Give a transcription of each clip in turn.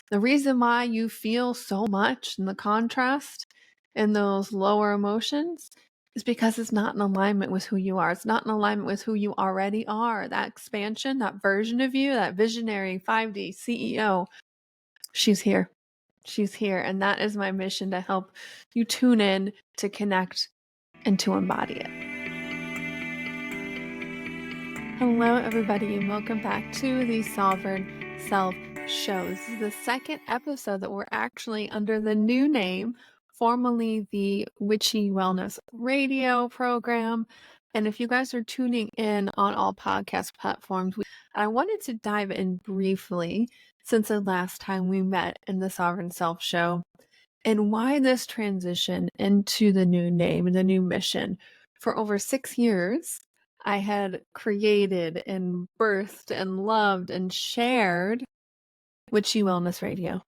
The reason why you feel so much in the contrast in those lower emotions is because it's not in alignment with who you are. It's not in alignment with who you already are. That expansion, that version of you, that visionary 5D CEO, she's here. She's here. And that is my mission, to help you tune in, to connect, and to embody it. Hello, everybody, and welcome back to the Sovereign Self Show. This is the second episode that we're actually under the new name, formerly the Witchy Wellness Radio program. And if you guys are tuning in on all podcast platforms, I wanted to dive in briefly since the last time we met in the Sovereign Self Show, and why this transition into the new name and the new mission. For over 6 years, I had created and birthed and loved and shared Witchy Wellness Radio.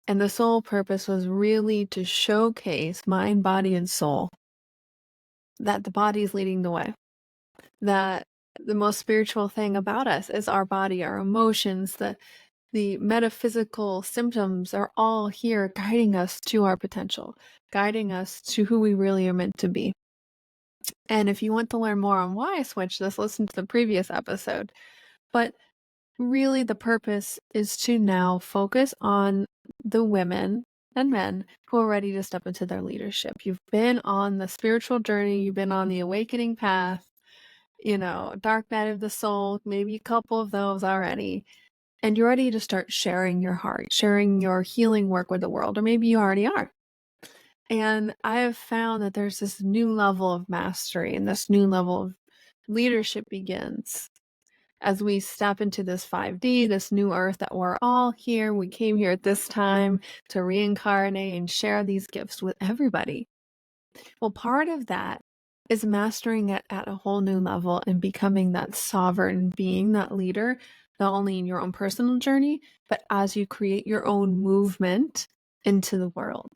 And the sole purpose was really to showcase mind, body, and soul. That the body is leading the way. That the most spiritual thing about us is our body, our emotions, the metaphysical symptoms are all here guiding us to our potential, guiding us to who we really are meant to be. And if you want to learn more on why I switched this, listen to the previous episode. But really, the purpose is to now focus on the women and men who are ready to step into their leadership. You've been on the spiritual journey, you've been on the awakening path, dark night of the soul, maybe a couple of those already. And you're ready to start sharing your heart, sharing your healing work with the world, or maybe you already are. And I have found that there's this new level of mastery and this new level of leadership begins as we step into this 5D, this new earth that we're all here. We came here at this time to reincarnate and share these gifts with everybody. Well, part of that is mastering it at a whole new level and becoming that sovereign being, that leader, not only in your own personal journey, but as you create your own movement into the world.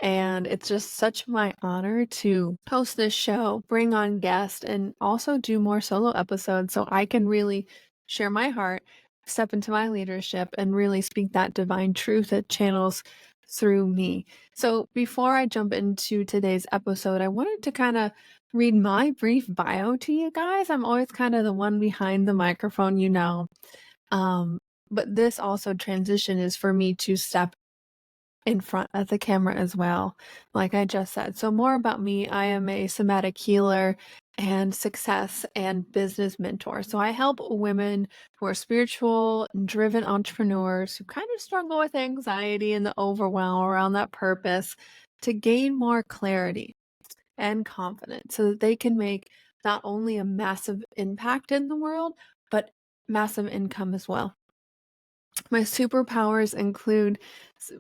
And it's just such my honor to host this show, bring on guests, and also do more solo episodes so I can really share my heart, step into my leadership, and really speak that divine truth that channels through me. So before I jump into today's episode, I wanted to kind of read my brief bio to you guys. I'm always kind of the one behind the microphone, but this also transition is for me to step in front of the camera as well, like I just said. So more about me: I am a somatic healer and success and business mentor. So I help women who are spiritual and driven entrepreneurs who kind of struggle with anxiety and the overwhelm around that purpose to gain more clarity and confidence so that they can make not only a massive impact in the world, but massive income as well. My superpowers include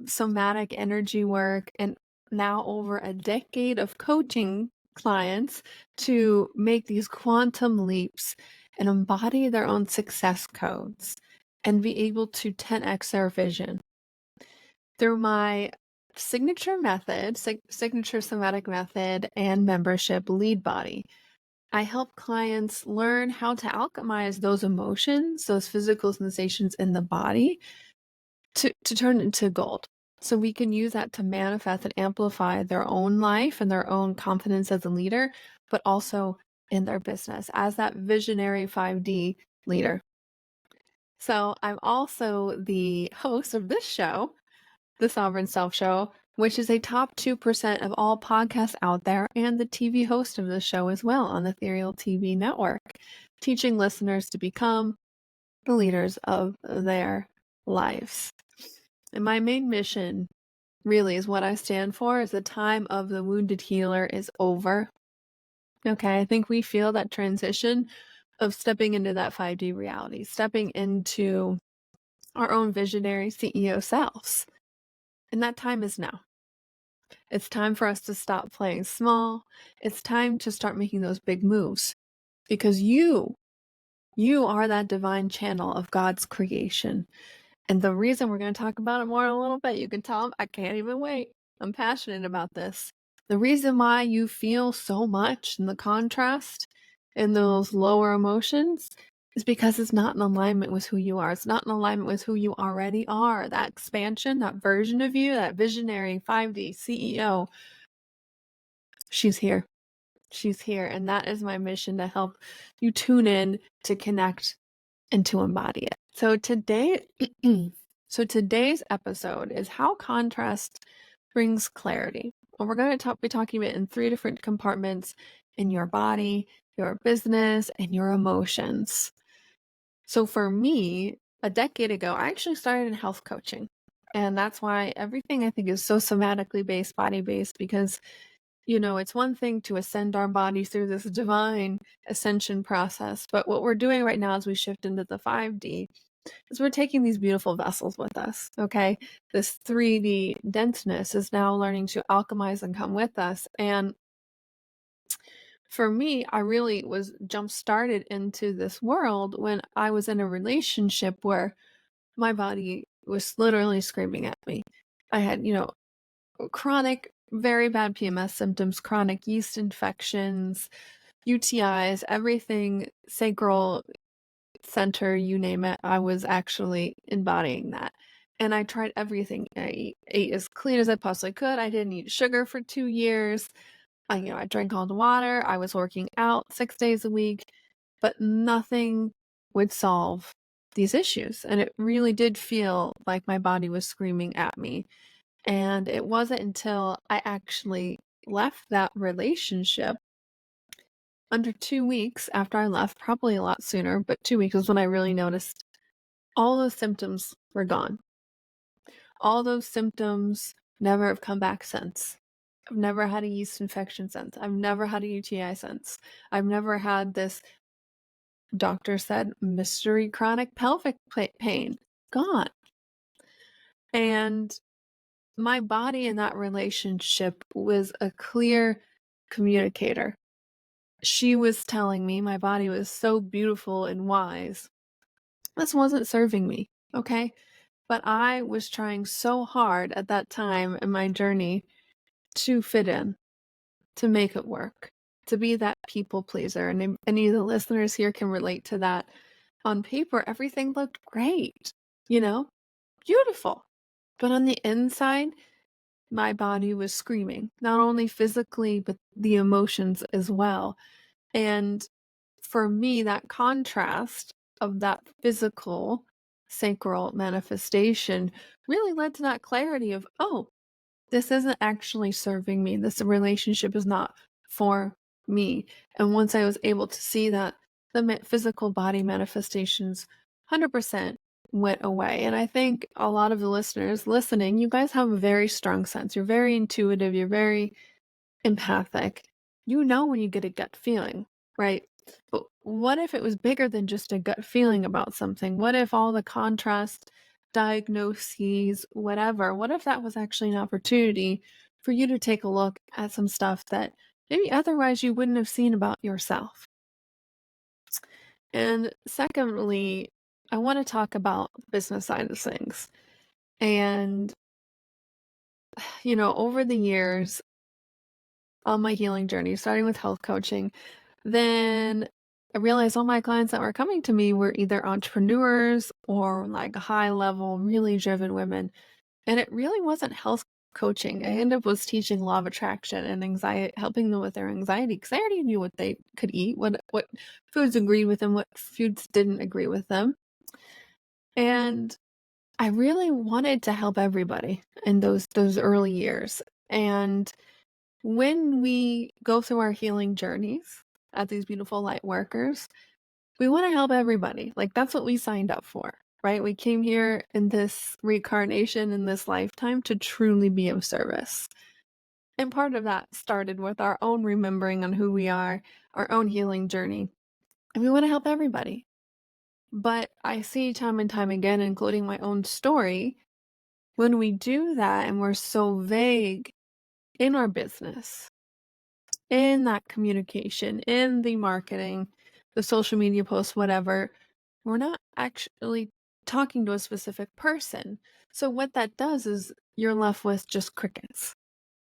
somatic energy work and now over a decade of coaching clients to make these quantum leaps and embody their own success codes and be able to 10x their vision. Through my signature method, signature somatic method, and membership Lead Body, I help clients learn how to alchemize those emotions, those physical sensations in the body, to turn into gold. So we can use that to manifest and amplify their own life and their own confidence as a leader, but also in their business as that visionary 5D leader. So I'm also the host of this show, the Sovereign Self Show, which is a top 2% of all podcasts out there, and the TV host of the show as well on the Ethereal TV network, teaching listeners to become the leaders of their lives. And my main mission really is what I stand for, is the time of the wounded healer is over. Okay, I think we feel that transition of stepping into that 5D reality, stepping into our own visionary CEO selves. And that time is now. It's time for us to stop playing small. It's time to start making those big moves, because you are that divine channel of God's creation. And the reason we're going to talk about it more in a little bit, you can tell I can't even wait. I'm passionate about this. The reason why you feel so much in the contrast in those lower emotions is because it's not in alignment with who you are. It's not in alignment with who you already are. That expansion, that version of you, that visionary 5D CEO, she's here. She's here. And that is my mission, to help you tune in, to connect, and to embody it. So today's episode is how contrast brings clarity. And we're going to be talking about it in 3 different compartments: in your body, your business, and your emotions. So for me, a decade ago, I actually started in health coaching. And that's why everything I think is so somatically based, body based, because it's one thing to ascend our bodies through this divine ascension process. But what we're doing right now as we shift into the 5D is we're taking these beautiful vessels with us. Okay. This 3D denseness is now learning to alchemize and come with us. And for me, I really was jump started into this world when I was in a relationship where my body was literally screaming at me. I had, chronic, very bad PMS symptoms, chronic yeast infections, UTIs, everything sacral center, you name it. I was actually embodying that. And I tried everything. I ate as clean as I possibly could. I didn't eat sugar for 2 years. I drank all the water. I was working out 6 days a week, but nothing would solve these issues. And it really did feel like my body was screaming at me. And it wasn't until I actually left that relationship, under 2 weeks after I left, probably a lot sooner, but 2 weeks was when I really noticed all those symptoms were gone. All those symptoms never have come back since. I've never had a yeast infection since. I've never had a UTI since. I've never had this, doctor said, mystery chronic pelvic pain. Gone. And my body in that relationship was a clear communicator. She was telling me my body was so beautiful and wise. This wasn't serving me, okay? But I was trying so hard at that time in my journey to fit in, to make it work, to be that people pleaser. And if any of the listeners here can relate to that. On paper, everything looked great, beautiful. But on the inside, my body was screaming, not only physically, but the emotions as well. And for me, that contrast of that physical sacral manifestation really led to that clarity of, oh, this isn't actually serving me. This relationship is not for me. And once I was able to see that, the physical body manifestations 100% went away. And I think a lot of the listeners listening, you guys have a very strong sense. You're very intuitive. You're very empathic. You know when you get a gut feeling, right? But what if it was bigger than just a gut feeling about something? What if all the contrast, diagnoses, whatever, what if that was actually an opportunity for you to take a look at some stuff that maybe otherwise you wouldn't have seen about yourself? And secondly, I want to talk about the business side of things. And, over the years on my healing journey, starting with health coaching, then I realized all my clients that were coming to me were either entrepreneurs or like high level, really driven women. And it really wasn't health coaching. I ended up was teaching law of attraction and anxiety, helping them with their anxiety, because I already knew what they could eat, what foods agreed with them, what foods didn't agree with them. And I really wanted to help everybody in those early years. And when we go through our healing journeys as these beautiful light workers, we want to help everybody. Like, that's what we signed up for, right? We came here in this reincarnation, in this lifetime, to truly be of service. And part of that started with our own remembering on who we are, our own healing journey. And we want to help everybody. But I see time and time again, including my own story, when we do that and we're so vague in our business, in that communication, in the marketing, the social media posts, whatever, we're not actually talking to a specific person. So what that does is you're left with just crickets.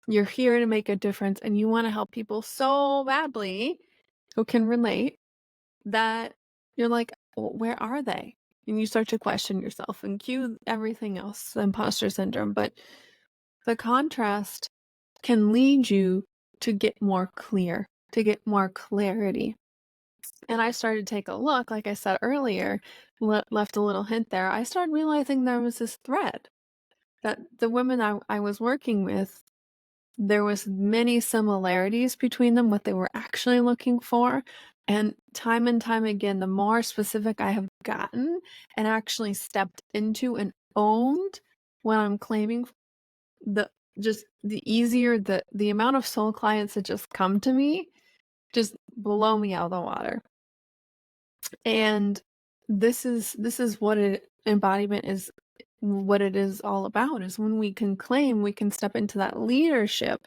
You're here to make a difference and you want to help people so badly who can relate, that You're like, "Well, where are they?" And you start to question yourself and cue everything else, the imposter syndrome. But the contrast can lead you to get more clear, to get more clarity. And I started to take a look, like I said earlier, left a little hint there. I started realizing there was this thread that the women I was working with, there was many similarities between them, what they were actually looking for. And time again, the more specific I have gotten and actually stepped into and owned what I'm claiming, the just the easier the amount of soul clients that just come to me just blow me out of the water. And this is what embodiment is, what it is all about, is when we can claim, we can step into that leadership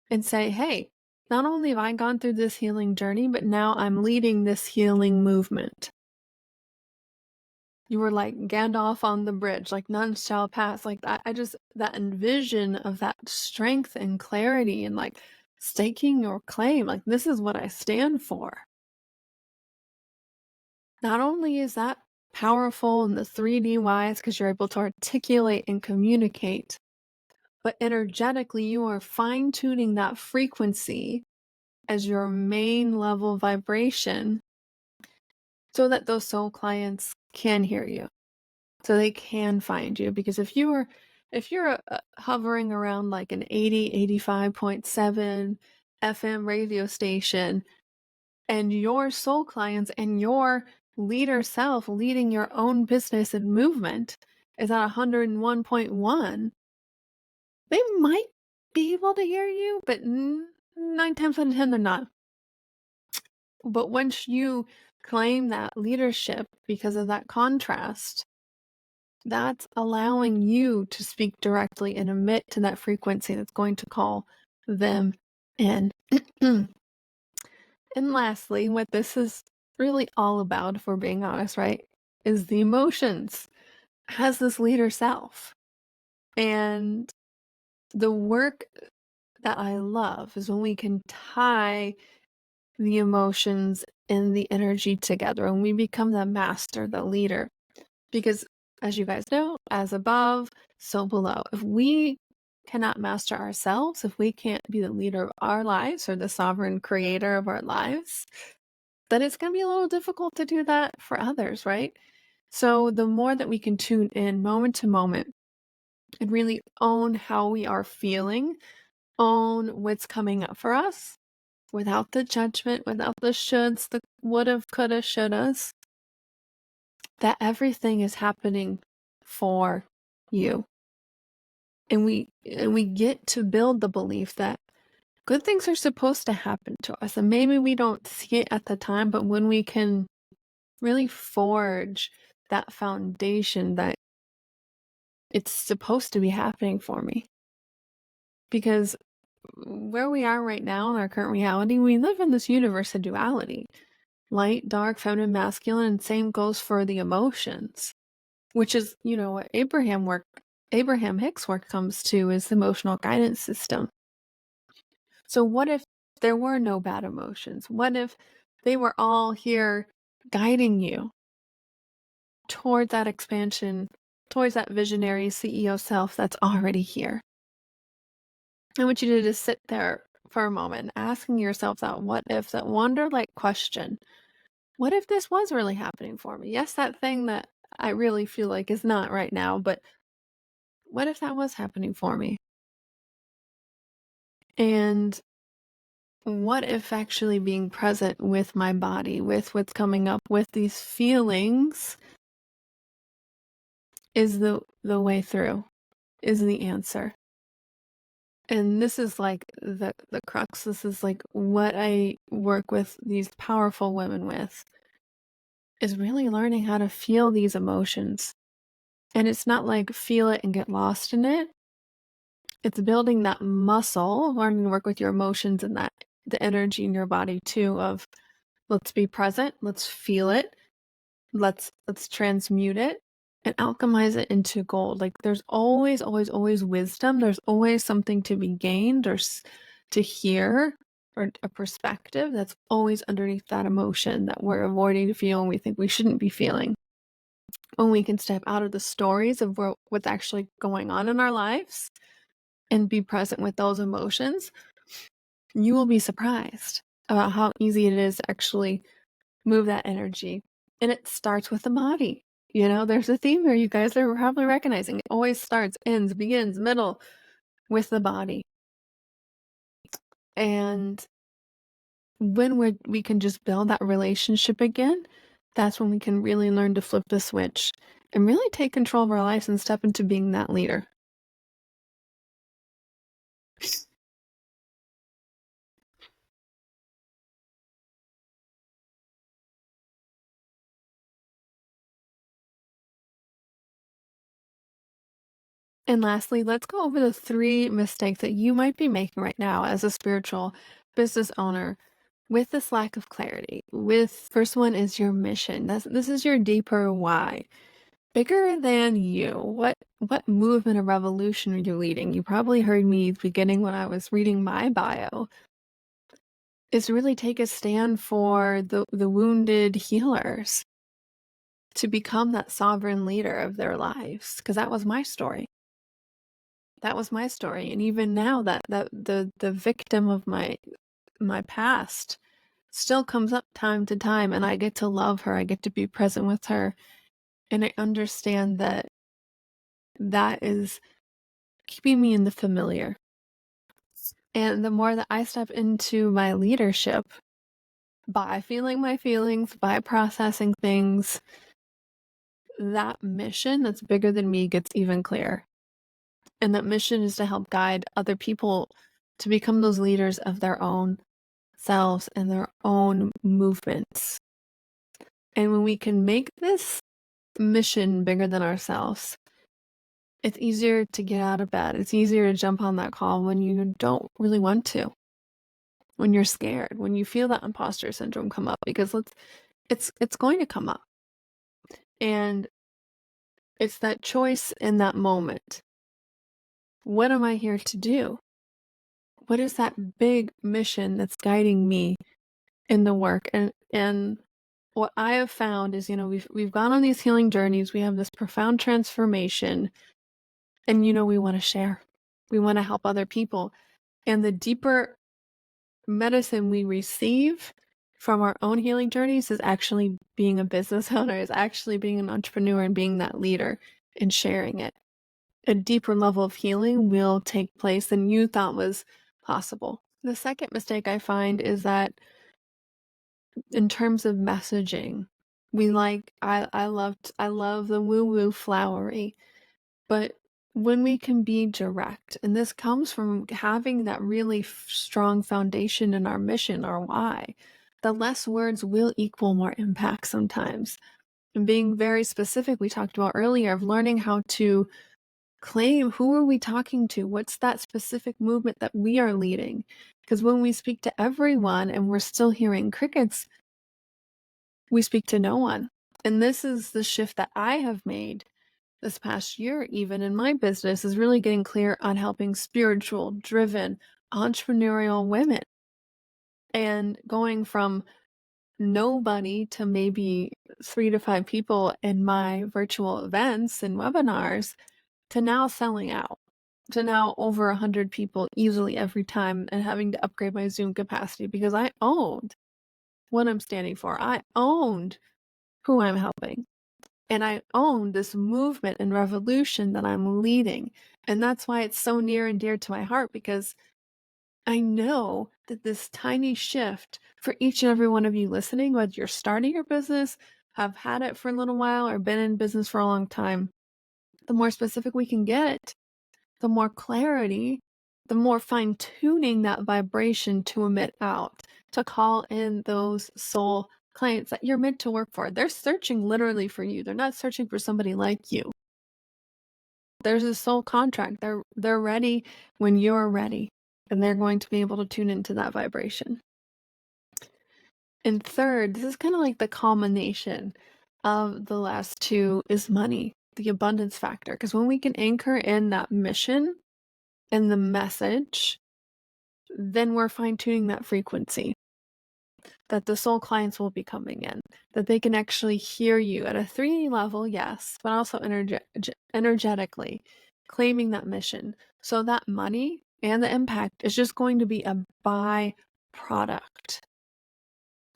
and say, hey, not only have I gone through this healing journey, but now I'm leading this healing movement. You were like Gandalf on the bridge, like none shall pass. Like that envision of that strength and clarity and like staking your claim. Like, this is what I stand for. Not only is that powerful in the 3D wise because you're able to articulate and communicate, but energetically you are fine-tuning that frequency as your main level vibration so that those soul clients can hear you, so they can find you. Because if you're hovering around like an 85.7 FM radio station, and your soul clients and your leader self leading your own business and movement is at 101.1, they might be able to hear you, but 9 times out of 10 they're not. But once you claim that leadership because of that contrast, that's allowing you to speak directly and emit to that frequency that's going to call them in. And lastly, what this is really all about, if we're being honest, right, is the emotions as this leader self. And the work that I love is when we can tie the emotions and the energy together and we become the master, the leader. Because as you guys know, as above, so below. If we cannot master ourselves, if we can't be the leader of our lives or the sovereign creator of our lives, then it's going to be a little difficult to do that for others, right? So the more that we can tune in moment to moment and really own how we are feeling, own what's coming up for us without the judgment, without the shoulds, the woulda, coulda, shouldas, that everything is happening for you. And we get to build the belief that good things are supposed to happen to us. And maybe we don't see it at the time, but when we can really forge that foundation that it's supposed to be happening for me. Because where we are right now in our current reality, we live in this universe of duality. Light, dark, feminine, masculine, and same goes for the emotions. Which is, what Abraham Hicks' work comes to is the emotional guidance system. So what if there were no bad emotions? What if they were all here guiding you toward that expansion, towards that visionary CEO self that's already here? I want you to just sit there for a moment, asking yourself that what if, that wonder-like question. What if this was really happening for me? Yes, that thing that I really feel like is not right now, but what if that was happening for me? And what if actually being present with my body, with what's coming up, with these feelings is the way through, is the answer. And this is like the crux. This is like what I work with these powerful women with, is really learning how to feel these emotions. And it's not like feel it and get lost in it. It's building that muscle, learning to work with your emotions and that the energy in your body too, of let's be present, let's feel it, let's transmute it and alchemize it into gold. Like, there's always wisdom. There's always something to be gained or to hear or a perspective that's always underneath that emotion that we're avoiding to feel and we think we shouldn't be feeling. When we can step out of the stories of what's actually going on in our lives and be present with those emotions, you will be surprised about how easy it is to actually move that energy. And it starts with the body. There's a theme here you guys are probably recognizing. It always starts, ends, begins, middle with the body. And when we can just build that relationship again, that's when we can really learn to flip the switch and really take control of our lives and step into being that leader. And lastly, let's go over the 3 mistakes that you might be making right now as a spiritual business owner with this lack of clarity. First one is your mission. This is your deeper why. Bigger than you. What movement or revolution are you leading? You probably heard me at the beginning when I was reading my bio. Is really take a stand for the wounded healers to become that sovereign leader of their lives. Because that was my story. That was my story. And even now that the victim of my past still comes up time to time, and I get to love her. I get to be present with her. And I understand that is keeping me in the familiar. And the more that I step into my leadership by feeling my feelings, by processing things, that mission that's bigger than me gets even clearer. And that mission is to help guide other people to become those leaders of their own selves and their own movements. And when we can make this mission bigger than ourselves, it's easier to get out of bed. It's easier to jump on that call when you don't really want to, when you're scared, when you feel that imposter syndrome come up, because it's going to come up. And it's that choice in that moment. What am I here to do? What is that big mission that's guiding me in the work? And what I have found is, we've gone on these healing journeys, we have this profound transformation, and we want to share. We want to help other people. And the deeper medicine we receive from our own healing journeys is actually being a business owner, is actually being an entrepreneur and being that leader and sharing it. A deeper level of healing will take place than you thought was possible. The second mistake I find is that in terms of messaging, I love the woo-woo flowery, but when we can be direct, and this comes from having that really strong foundation in our mission, our why, the less words will equal more impact sometimes. And being very specific, we talked about earlier, of learning how to claim who are we talking to? What's that specific movement that we are leading? Because when we speak to everyone and we're still hearing crickets, we speak to no one. And this is the shift that I have made this past year, even in my business, is really getting clear on helping spiritual, driven, entrepreneurial women, and going from nobody to maybe 3 to 5 people in my virtual events and webinars to now selling out, to now over 100 people easily every time, and having to upgrade my Zoom capacity because I owned what I'm standing for. I owned who I'm helping. And I own this movement and revolution that I'm leading. And that's why it's so near and dear to my heart, because I know that this tiny shift for each and every one of you listening, whether you're starting your business, have had it for a little while, or been in business for a long time, the more specific we can get, the more clarity, the more fine tuning that vibration to emit out, to call in those soul clients that you're meant to work for. They're searching literally for you. They're not searching for somebody like you. There's a soul contract. They're ready when you're ready, and they're going to be able to tune into that vibration. And third, this is kind of like the culmination of the last 2, is money, the abundance factor. Because when we can anchor in that mission and the message, then we're fine-tuning that frequency, that the soul clients will be coming in, that they can actually hear you at a 3D level, yes, but also energetically claiming that mission. So that money and the impact is just going to be a byproduct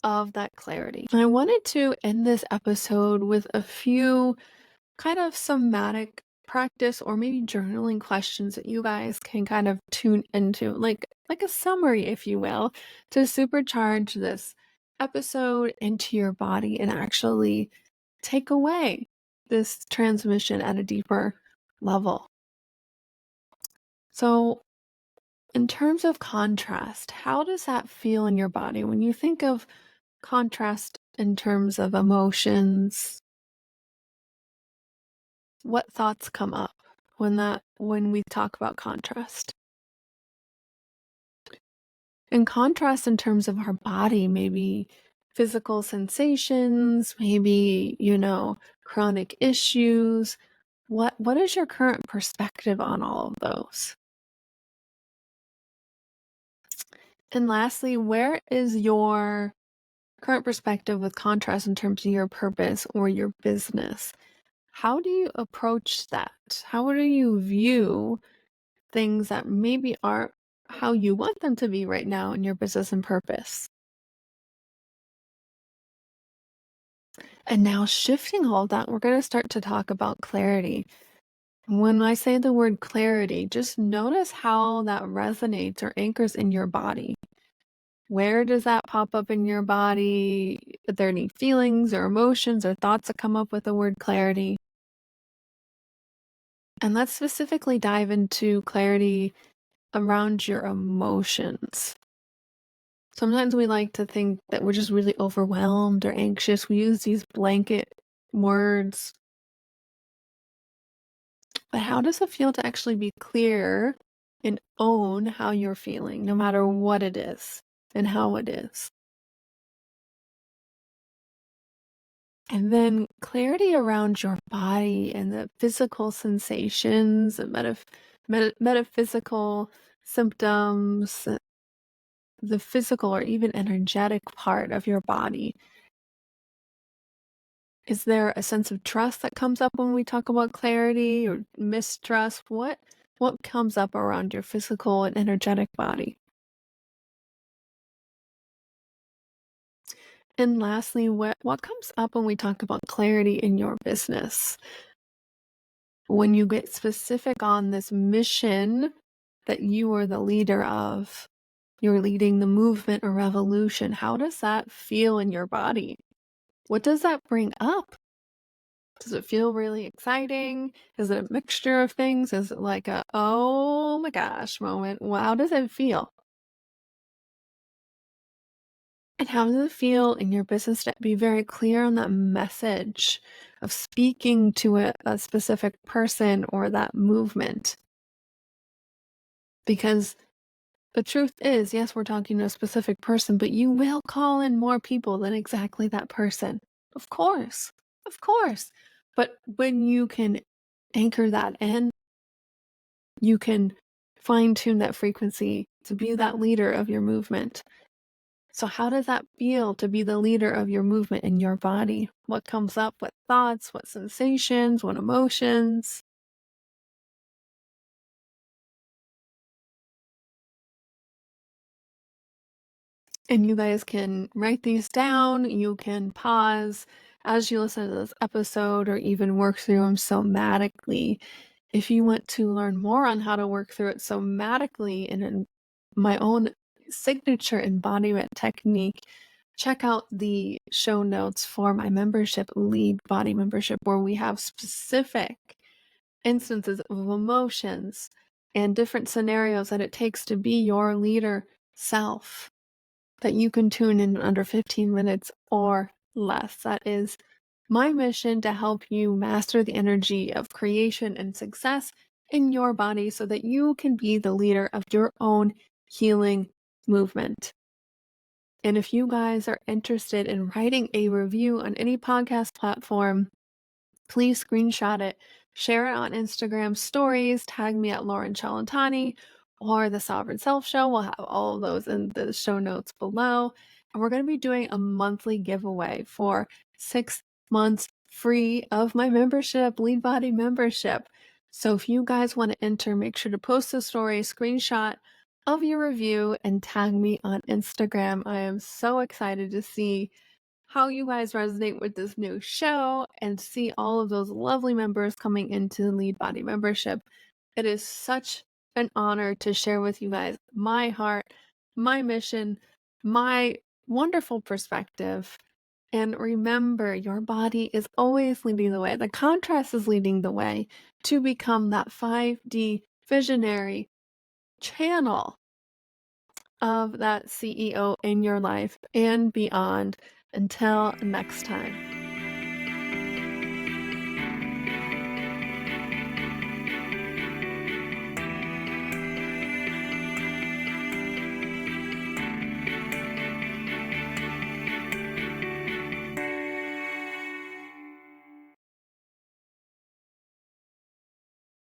of that clarity. I wanted to end this episode with a few kind of somatic practice or maybe journaling questions that you guys can kind of tune into, like a summary, if you will, to supercharge this episode into your body and actually take away this transmission at a deeper level. So, in terms of contrast, how does that feel in your body when you think of contrast in terms of emotions? What thoughts come up when we talk about contrast? And contrast in terms of our body, maybe physical sensations, maybe, chronic issues. What is your current perspective on all of those? And lastly, where is your current perspective with contrast in terms of your purpose or your business? How do you approach that? How do you view things that maybe aren't how you want them to be right now in your business and purpose? And now, shifting all that, we're going to start to talk about clarity. When I say the word clarity, just notice how that resonates or anchors in your body. Where does that pop up in your body? Are there any feelings or emotions or thoughts that come up with the word clarity? And let's specifically dive into clarity around your emotions. Sometimes we like to think that we're just really overwhelmed or anxious. We use these blanket words. But how does it feel to actually be clear and own how you're feeling, no matter what it is and how it is? And then clarity around your body and the physical sensations, and metaphysical symptoms, the physical or even energetic part of your body. Is there a sense of trust that comes up when we talk about clarity or mistrust? What comes up around your physical and energetic body? And lastly, what comes up when we talk about clarity in your business? When you get specific on this mission that you are the leader of, you're leading the movement or revolution, how does that feel in your body? What does that bring up? Does it feel really exciting? Is it a mixture of things? Is it like a, oh my gosh moment? How does it feel? And how does it feel in your business to be very clear on that message of speaking to a specific person or that movement? Because the truth is, yes, we're talking to a specific person, but you will call in more people than exactly that person. Of course. Of course. But when you can anchor that in, you can fine tune that frequency to be that leader of your movement. So, how does that feel to be the leader of your movement in your body? What comes up? What thoughts? What sensations? What emotions? And you guys can write these down. You can pause as you listen to this episode or even work through them somatically. If you want to learn more on how to work through it somatically and in my own signature embodiment technique, check out the show notes for my membership, Lead Body Membership, where we have specific instances of emotions and different scenarios that it takes to be your leader self that you can tune in under 15 minutes or less. That is my mission to help you master the energy of creation and success in your body so that you can be the leader of your own healing movement. And if you guys are interested in writing a review on any podcast platform, please screenshot it, share it on Instagram stories, tag me at Loren Cellentani, or the Sovereign Self Show. We'll have all of those in the show notes below. And we're going to be doing a monthly giveaway for 6 months free of my membership, Lead Body membership. So if you guys want to enter, make sure to post a story, screenshot of your review, and tag me on Instagram. I am so excited to see how you guys resonate with this new show and see all of those lovely members coming into the Lead Body membership. It is such an honor to share with you guys my heart, my mission, my wonderful perspective. And remember, your body is always leading the way. The contrast is leading the way to become that 5D visionary channel of that CEO in your life and beyond. Until next time.